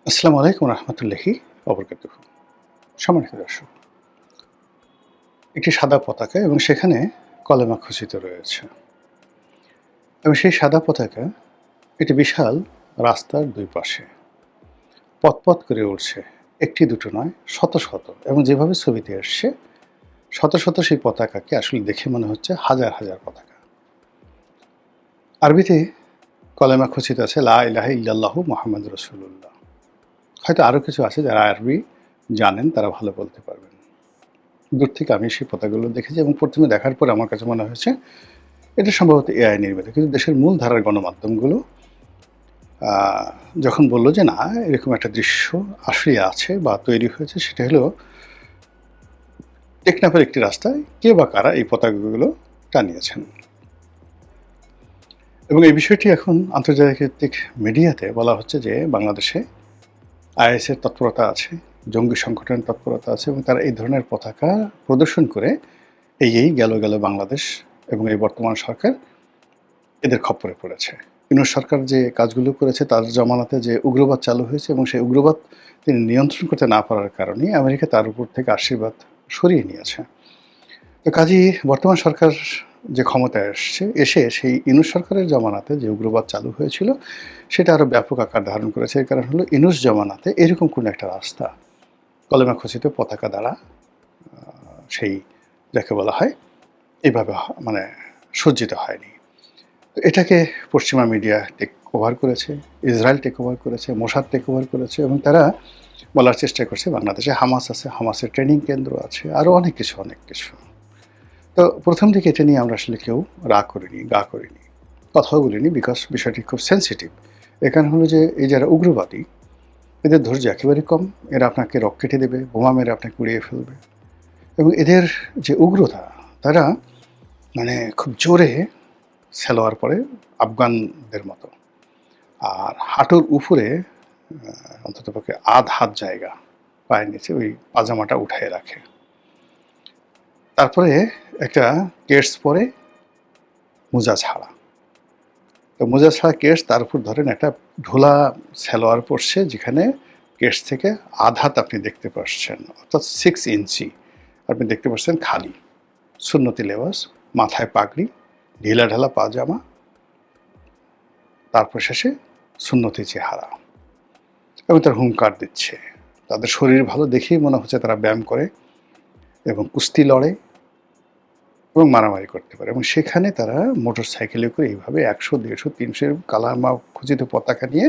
আসসালামু আলাইকুম রহমতুল্লাহি ওবরকাতুহু। সম্মানিত দর্শক, একটি সাদা পতাকা এবং সেখানে কলেমা খচিত রয়েছে এবং সেই সাদা পতাকা একটি বিশাল রাস্তার দুই পাশে পথ করে উঠছে। একটি দুটো নয়, শত শত, এবং যেভাবে ছবিতে এসছে শত শত সেই পতাকাকে আসলে দেখে মনে হচ্ছে হাজার হাজার পতাকা। আরবিতে কলেমা খচিত আছে লা ইলাহা ইল্লাল্লাহু মুহাম্মাদুর রাসূলুল্লাহ। হয়তো আরও কিছু আছে যারা আরবি জানেন, তারা ভালো বলতে পারবেন। দূর থেকে আমি সেই পতাকাগুলো দেখেছি এবং প্রথমে দেখার পরে আমার কাছে মনে হয়েছে এটা সম্ভবত এআই নির্মিত। কিন্তু দেশের মূল ধারার গণমাধ্যমগুলো যখন বলল যে না, এরকম একটা দৃশ্য আসলেই আছে বা তৈরি হয়েছে, সেটা হলো টেকনাফের একটি রাস্তায় কে বা কারা এই পতাকাগুলো টানিয়েছেন। এবং এই বিষয়টি এখন আন্তর্জাতিক মিডিয়াতে বলা হচ্ছে যে বাংলাদেশে আইএসের তৎপরতা আছে, জঙ্গি সংগঠনের তৎপরতা আছে এবং তারা এই ধরনের পতাকা প্রদর্শন করে এই গেল বাংলাদেশ এবং এই বর্তমান সরকার এদের খপ্পরে পড়েছে। ইউনূস সরকার যে কাজগুলো করেছে তার জমানাতে যে উগ্রবাদ চালু হয়েছে এবং সেই উগ্রবাদ তিনি নিয়ন্ত্রণ করতে না পারার কারণে আমেরিকা তার উপর থেকে আশীর্বাদ সরিয়ে নিয়েছে। তো কাজেই বর্তমান সরকার যে ক্ষমতায় এসে সেই ইউনূস সরকারের জমানাতে যে উগ্রবাদ চালু হয়েছিল সেটা আরও ব্যাপক আকার ধারণ করেছে। এর কারণ হলো ইউনূস জমানাতে এরকম কোনো একটা রাস্তা কলেমা খচিত পতাকা দ্বারা সেই যাকে বলা হয় এইভাবে মানে সজ্জিত হয়নি। তো এটাকে পশ্চিমা মিডিয়া টেক ওভার করেছে, ইসরায়েল টেক ওভার করেছে, মোসাদ টেক ওভার করেছে এবং তারা বলার চেষ্টা করছে বাংলাদেশে হামাস আছে, হামাসের ট্রেনিং কেন্দ্র আছে, আরও অনেক কিছু। তো প্রথম দিকে এটা নিয়ে আমরা আসলে কেউ গা করিনি, কথাও বলিনি, বিকজ বিষয়টি খুব সেন্সিটিভ। এ কারণ হলো যে এই যারা উগ্রবাদী এদের ধৈর্য একেবারে কম। এরা আপনাকে রকেটে দেবে, বোমা মেরে আপনাকে উড়িয়ে ফেলবে এবং এদের যে উগ্রতা, তারা মানে খুব জোরে সেলোয়ার পরে আফগানদের মতো, আর হাঁটুর উপরে অন্ততপক্ষে আধ হাত জায়গা পায়ের নিচে ওই পাজামাটা উঠায় রাখে। তারপরে একটা কেটস পরে মোজা ছাড়া, তো মোজা ছাড়া কেটস, তার উপর ধরেন একটা ঢোলা সেলোয়ার পরছে যেখানে কেটস থেকে আধ হাত আপনি দেখতে পাচ্ছেন, অর্থাৎ 6 ইঞ্চি আপনি দেখতে পাচ্ছেন খালি। সুন্নতি লেবাস, মাথায় পাগড়ি, ঢিলা ঢালা পাজামা, তারপর শেষে সুন্নতি চেহারা এবং তার হুঙ্কার দিচ্ছে। তাদের শরীর ভালো দেখেই মনে হচ্ছে তারা ব্যায়াম করে এবং কুস্তি লড়ে এবং মারামারি করতে পারে এবং সেখানে তারা মোটর সাইকেলে করে এইভাবে 100, 150, 300 কালামা খচিত পতাকা নিয়ে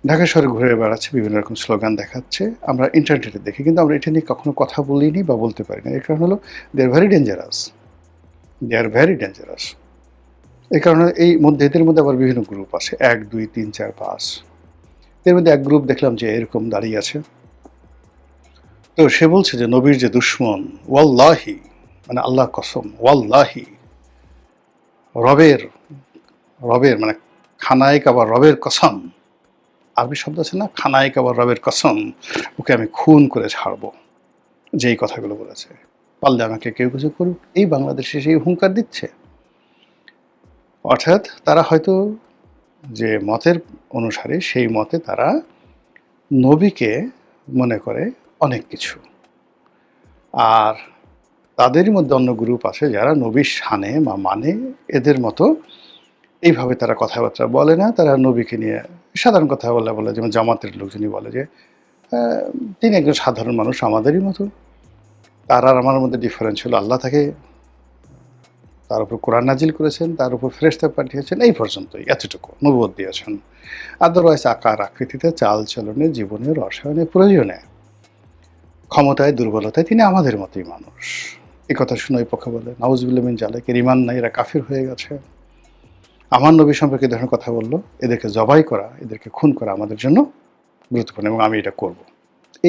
ঢাকা শহরে ঘুরে বেড়াচ্ছে, বিভিন্ন রকম স্লোগান দেখাচ্ছে। আমরা ইন্টারনেটে দেখি, কিন্তু আমরা এটা নিয়ে কখনো কথা বলিনি বা বলতে পারি না। এর কারণ হলো দে আর ভেরি ডেঞ্জারাস। এই কারণে এদের মধ্যে আবার বিভিন্ন গ্রুপ আছে, 1, 2, 3, 4, 5। এর মধ্যে এক গ্রুপ দেখলাম যে এরকম দাঁড়িয়ে আছে। তো সে বলছে যে নবীর যে দুশ্মন, ওয়াল্লাহি, মানে আল্লাহ কসম, ওয়াল্লাহি, রবের রবের মানে খানায় কাবার রবের কসম, আরবি শব্দ আছে না, খানায় কাবার রবের কসম, ওকে আমি খুন করে ছাড়বো। যেই কথাগুলো বলেছে, পারলে আমাকে কেউ কিছু করুক, এই বাংলাদেশে সেই হুঙ্কার দিচ্ছে। অর্থাৎ তারা হয়তো যে মতের অনুসারে সেই মতে তারা নবীকে মনে করে অনেক কিছু, আর তাদেরই মধ্যে অন্য গ্রুপ আছে যারা নবীর শানে বা মানে এদের মতো এইভাবে তারা কথাবার্তা বলে না। তারা নবীকে নিয়ে সাধারণ কথা বলে, যেমন জামাতের লোকজনই বলে যে তিনি একজন সাধারণ মানুষ আমাদেরই মতো, তার আর আমার মধ্যে ডিফারেন্স হলো আল্লাহ তাকে তার উপর কোরআন নাজিল করেছেন, তার উপর ফেরেশতা পাঠিয়েছেন, এই পর্যন্তই, এতটুকু নবুয়ত দিয়েছেন। আদারওয়াইজ আকার আকৃতিতে, চাল চলনে, জীবনে, রসায়নে, প্রয়োজনে, ক্ষমতায়, দুর্বলতায় তিনি আমাদের মতোই মানুষ। এই কথা শুনে ওই পক্ষে বলে নাউজুবিল্লাহ মিন জালিক, এর ঈমান নাই, এরা কাফির হয়ে গেছে। আমার নবী সম্পর্কে ধরনের কথা বললো, এদেরকে জবাই করা, এদেরকে খুন করা আমাদের জন্য গুরুত্বপূর্ণ এবং আমি এটা করব।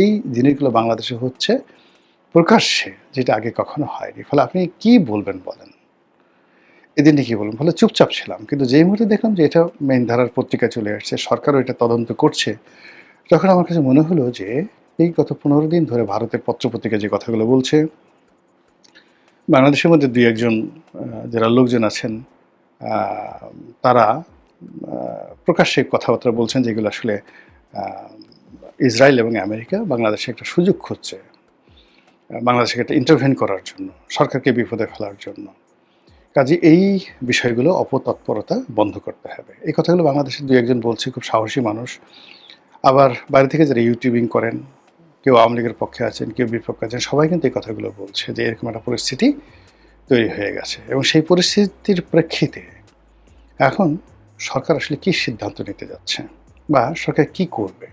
এই জিনিসগুলো বাংলাদেশে হচ্ছে প্রকাশ্যে, যেটা আগে কখনো হয়নি। ফলে আপনি কি বলবেন বলেন, এদিন কি বলবেন? ফলে চুপচাপ ছিলাম, কিন্তু যেই মুহূর্তে দেখলাম যে এটা মেইন ধারার পত্রিকায় চলে আসছে, সরকারও এটা তদন্ত করছে, তখন আমার কাছে মনে হলো যে এই গত 15 দিন ধরে ভারতের পত্রপত্রিকা যে কথাগুলো বলছে, বাংলাদেশের মধ্যে 2-1 জন যারা লোকজন আছেন তারা প্রকাশ্যে কথাবার্তা বলছেন যেগুলো আসলে ইসরায়েল এবং আমেরিকা বাংলাদেশে একটা সুযোগ খুঁজছে বাংলাদেশকে একটা ইন্টারভেন করার জন্য, সরকারকে বিপদে ফেলার জন্য। কাজে এই বিষয়গুলো অপতৎপরতা বন্ধ করতে হবে। এই কথাগুলো বাংলাদেশের ২-১ জন বলছে, খুব সাহসী মানুষ। আবার বাইরে থেকে যারা ইউটিউবিং করেন, কেউ আওয়ামী লীগের পক্ষে আছেন, কেউ বিপক্ষে আছেন, সবাই কিন্তু এই কথাগুলো বলছে যে এরকম একটা পরিস্থিতি তৈরি হয়ে গেছে। এবং সেই পরিস্থিতির প্রেক্ষিতে এখন সরকার আসলে কী সিদ্ধান্ত নিতে যাচ্ছে বা সরকার কি করবে?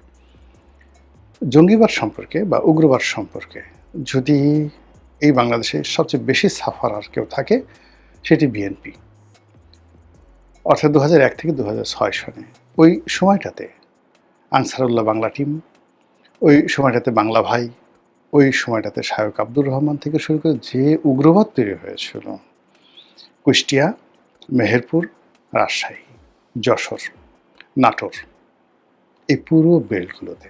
জঙ্গিবাদ সম্পর্কে বা উগ্রবাদ সম্পর্কে যদি এই বাংলাদেশে সবচেয়ে বেশি সাফারার কেউ থাকে, সেটি বিএনপি। অর্থাৎ ২০০১ থেকে ২০০৬ সনে ওই সময়টাতে আনসারুল্লাহ বাংলা টিম, ওই সময়টাতে বাংলা ভাই, ওই সময়টাতে শায়ক আব্দুর রহমান থেকে শুরু করে যে উগ্রবাদ তৈরি হয়েছিল কুষ্টিয়া, মেহেরপুর, রাজশাহী, যশোর, নাটোর, এই পুরো বেল্টগুলোতে,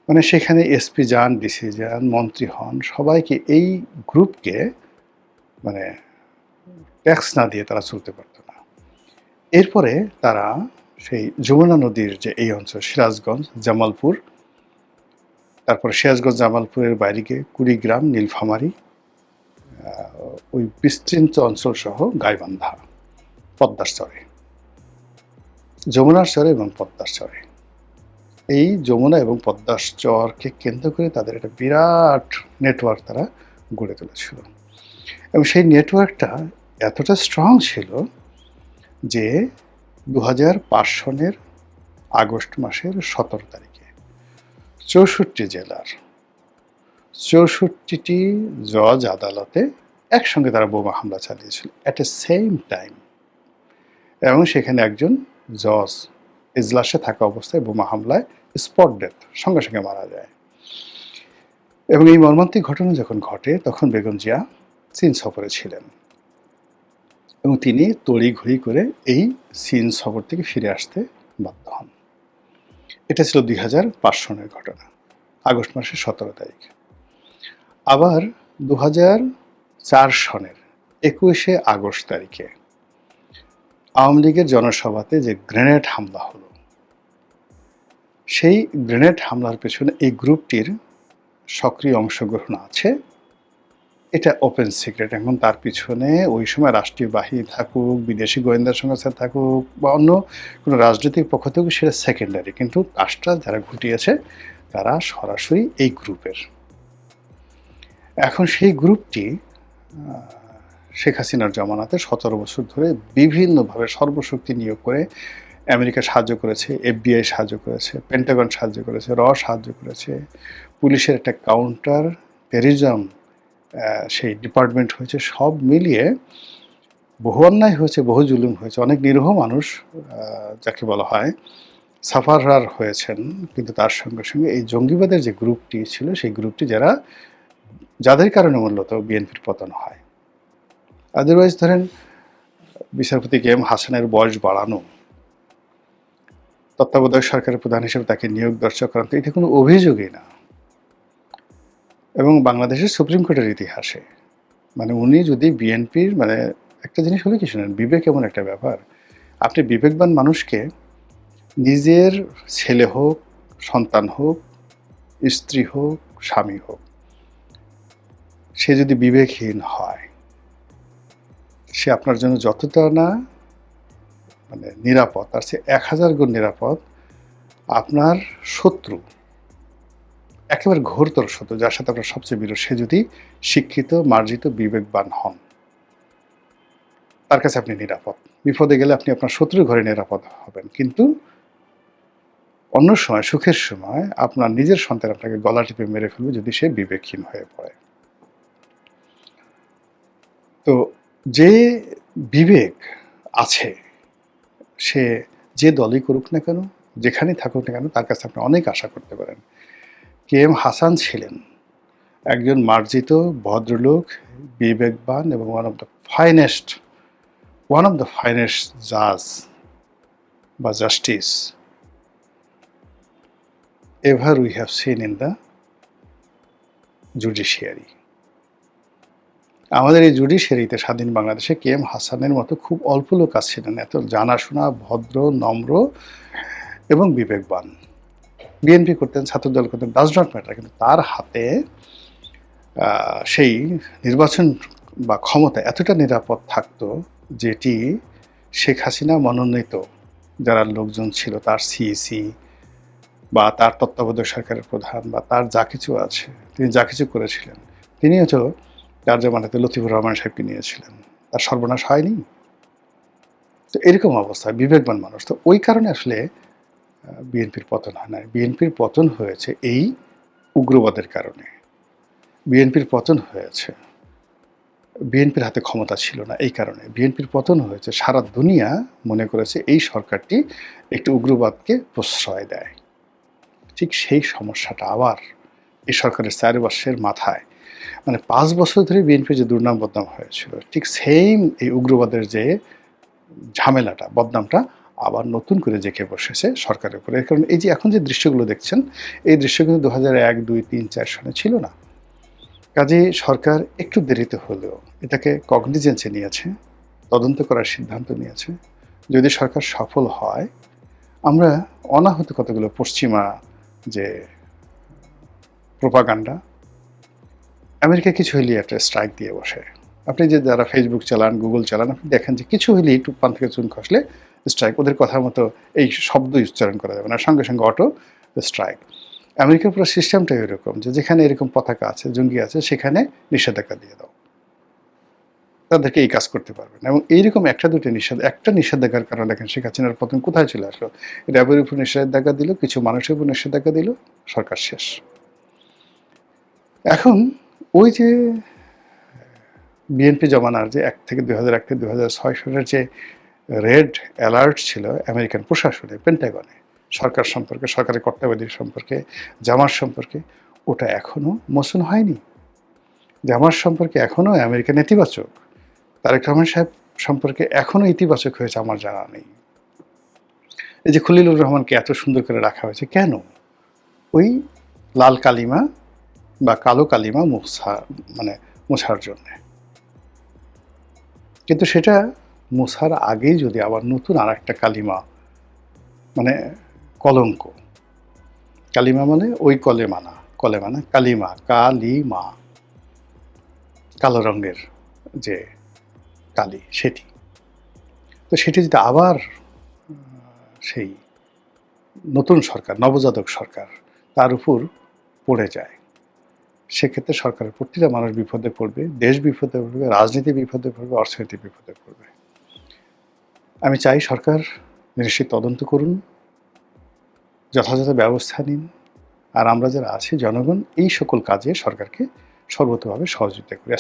মানে সেখানে এসপি যান, ডিসি যান, মন্ত্রী হন, সবাইকে এই গ্রুপকে মানে ট্যাক্স না দিয়ে তারা চলতে পারত না। এরপরে তারা সেই যমুনা নদীর যে এই অঞ্চল, সিরাজগঞ্জ, জামালপুর, তারপরে সিরাজগঞ্জ জামালপুরের বাইরে গিয়ে কুড়িগ্রাম, নীলফামারী, ওই বিস্তৃত অঞ্চল সহ গাইবান্ধা, পদ্মার চরে, যমুনার চরে এবং পদ্মার চরে, এই যমুনা এবং পদ্মার চরকে কেন্দ্র করে তাদের একটা বিরাট নেটওয়ার্ক তারা গড়ে তুলেছিল। এবং সেই নেটওয়ার্কটা এতটা স্ট্রং ছিল যে ২০০৫ সনের আগস্ট মাসের ১৭ তারিখে ৬৪ জেলার ৬৪টি জজ আদালতে একসঙ্গে তারা বোমা হামলা চালিয়েছিল অ্যাট এ সেম টাইম। এবং সেখানে একজন জজ এজলাসে থাকা অবস্থায় বোমা হামলায় স্পট ডেথ, সঙ্গে সঙ্গে মারা যায়। এবং এই মর্মান্তিক ঘটনা যখন ঘটে তখন বেগম জিয়া চীন সফরে ছিলেন এবং তিনি তড়িঘড়ি করে এই চীন সফর থেকে ফিরে আসতে বাধ্য হন। এটা ছিল ২০০৫ সনের ঘটনা, আগস্ট মাসের ১৭ তারিখ। আবার ২০০৪ সনের ২১শে আগস্ট তারিখে আওয়ামী লীগের জনসভাতে যে গ্রেনেড হামলা হলো, সেই গ্রেনেড হামলার পেছনে এই গ্রুপটির সক্রিয় অংশগ্রহণ আছে, এটা ওপেন সিক্রেট। এখন তার পিছনে ওই সময় রাষ্ট্রীয় বাহিনী থাকুক, বিদেশি গোয়েন্দা সংস্থা থাকুক বা অন্য কোনো রাজনৈতিক পক্ষ থাকুক, সেটা সেকেন্ডারি, কিন্তু কাজটা যারা ঘটিয়েছে তারা সরাসরি এই গ্রুপের। এখন সেই গ্রুপটি শেখ হাসিনার জমানাতে ১৭ বছর ধরে বিভিন্নভাবে সর্বশক্তি নিয়োগ করে আমেরিকা সাহায্য করেছে, FBI সাহায্য করেছে, পেন্টাগন সাহায্য করেছে, সাহায্য করেছে, পুলিশের একটা কাউন্টার টেররিজম সেই ডিপার্টমেন্ট হয়েছে। সব মিলিয়ে বহু অন্যায় হয়েছে, বহু জুলুম হয়েছে, অনেক নিরীহ মানুষ যাকে বলা হয় সাফারার হয়েছেন। কিন্তু তার সঙ্গে সঙ্গে এই জঙ্গিবাদের যে গ্রুপটি ছিল, সেই গ্রুপটি যাদের কারণে মূলত বিএনপির পতন হয়। আদারওয়াইজ ধরেন বিচারপতি KM হাসানের বয়স বাড়ানো, তত্ত্বাবধায়ক সরকারের প্রধান হিসেবে তাকে নিয়োগ দর্শক করান, এটা কোনো অভিযোগই না। এবং বাংলাদেশের সুপ্রিম কোর্টের ইতিহাসে মানে উনি যদি বিএনপির মানে একটা জিনিস হলে কি শোনেন, বিবেক এমন একটা ব্যাপার, আপনি বিবেকবান মানুষকে নিজের ছেলে হোক, সন্তান হোক, স্ত্রী হোক, স্বামী হোক, সে যদি বিবেকহীন হয়, সে আপনার জন্য যতটা না মানে নিরাপদ, তার চেয়ে ১০০০ গুণ নিরাপদ আপনার শত্রু, একেবারে ঘোরতর শত্রু, যার সাথে আপনার সবচেয়ে বিরোধ, সে যদি শিক্ষিত, মার্জিত, বিবেকবান হন, তার কাছে আপনি নিরাপদ। বিপদে গেলে আপনি আপনার শত্রুর ঘরে নিরাপদ হবেন, কিন্তু অন্য সময়, সুখের সময় আপনার নিজের সন্তান আপনাকে গলা টিপে মেরে ফেলবে যদি সে বিবেকহীন হয়ে পড়ে। তো যে বিবেক আছে, সে যে দলই করুক না কেন, যেখানেই থাকুক না কেন, তার কাছে আপনি অনেক আশা করতে পারেন। KM হাসান ছিলেন একজন মার্জিত ভদ্রলোক, বিবেকবান এবং ওয়ান অফ দ্য ফাইনেস্ট জাজ বা justice ever we have seen in the judiciary. আমাদের এই জুডিশিয়ারিতে স্বাধীন বাংলাদেশে KM হাসানের মতো খুব অল্প লোক ছিলেন এত জানাশোনা, ভদ্র, নম্র এবং বিবেকবান। বিএনপি করতেন, ছাত্রদল করতেন, ডাজ নট ম্যাটার, কিন্তু তার হাতে সেই নির্বাচন বা ক্ষমতা এতটা নিরাপদ থাকতো, যেটি শেখ হাসিনা মনোনীত যারা লোকজন ছিল, তার সিইসি বা তার তত্ত্বাবধায়ক সরকারের প্রধান বা তার যা কিছু আছে, তিনি যা কিছু করেছিলেন, তিনিও তো তার জামানাতে লতিফুর রহমান সাহেবকে নিয়েছিলেন, তার সর্বনাশ হয়নি? তো এরকম অবস্থায় বিবেকবান মানুষ, তো ওই কারণে আসলে বিএনপির পতন হয় না। বিএনপির পতন হয়েছে এই উগ্রবাদের কারণে। বিএনপির পতন হয়েছে, বিএনপির হাতে ক্ষমতা ছিল না এই কারণে। বিএনপির পতন হয়েছে, সারা দুনিয়া মনে করেছে এই সরকারটি একটি উগ্রবাদকে প্রশ্রয় দেয়। ঠিক সেই সমস্যাটা আবার এই সরকারের 4 বর্ষের মাথায়, মানে 5 বছর ধরে বিএনপি যে দুর্নাম বদনাম হয়েছিল, ঠিক সেম এই উগ্রবাদের যে ঝামেলাটা, বদনামটা আবার নতুন করে জেঁকে বসেছে সরকারের উপরে। এর কারণে এই যে এখন যে দৃশ্যগুলো দেখছেন, এই দৃশ্য কিন্তু 2001, 2, 3, 4 সনে ছিল না। কাজেই সরকার একটু দেরিতে হলেও এটাকে কগনিজেন্সে নিয়েছে, তদন্ত করার সিদ্ধান্ত নিয়েছে। যদি সরকার সফল হয়, আমরা অনাহত কতগুলো পশ্চিমা যে প্রোপাগান্ডা, আমেরিকা কিছু হইলেই একটা স্ট্রাইক দিয়ে বসে। আপনি যে যারা ফেসবুক চালান, গুগল চালান, আপনি দেখেন যে কিছু হইলেই একটু পান থেকে চুন খসলে স্ট্রাইক। ওদের কথার মতো এই শব্দ উচ্চারণ করা যাবে না, সঙ্গে সঙ্গে অটো স্ট্রাইক। আমেরিকার পুরো সিস্টেমটাই এরকম যে যেখানে এরকম পতাকা আছে, জঙ্গি আছে, সেখানে নিষেধাজ্ঞা দিয়ে দাও, তাদেরকে এই কাজ করতে পারবে না। এবং এইরকম একটা নিষেধাজ্ঞার কারণে দেখেন শেখ হাসিনার পতন কোথায় চলে আসলো। র্যাবের উপর নিষেধাজ্ঞা দিল, কিছু মানুষের উপর নিষেধাজ্ঞা দিল, সরকার শেষ। এখন ওই যে বিএনপি জমানার যে 1 থেকে 2001 থেকে 2006 সালের যে রেড অ্যালার্ট ছিল আমেরিকান প্রশাসনে, পেন্টাগনে, সরকার সম্পর্কে, সরকারের কর্তাবাদী সম্পর্কে, জামাত সম্পর্কে, ওটা এখনও মোচন হয়নি। জামাত সম্পর্কে এখনও আমেরিকা নেতিবাচক, তারেক রহমান সাহেব সম্পর্কে এখনও ইতিবাচক হয়েছে আমার জানা নেই। এই যে খলিলুর রহমানকে এত সুন্দর করে রাখা হয়েছে কেন? ওই লাল কালিমা বা কালো কালিমা মোছার জন্যে। কিন্তু সেটা মোছার আগেই যদি আবার নতুন আর একটা কালিমা, মানে কলঙ্ক, কালিমা মানে ওই কলেমা না, কালিমা, কালিমা, কালো রঙের যে কালি, সেটি। তো সেটি যদি আবার সেই নতুন সরকার, নবজাতক সরকার, তার উপর পড়ে যায়, সেক্ষেত্রে সরকারের প্রতিটা মানুষ বিপদে পড়বে, দেশ বিপদে পড়বে, রাজনীতি বিপদে পড়বে, অর্থনীতি বিপদে পড়বে। আমি চাই সরকার জিনিসটি তদন্ত করুন, যথাযথ ব্যবস্থা নিন, আর আমরা যারা আছি জনগণ এই সকল কাজে সরকারকে সর্বতোভাবে সহযোগিতা করি।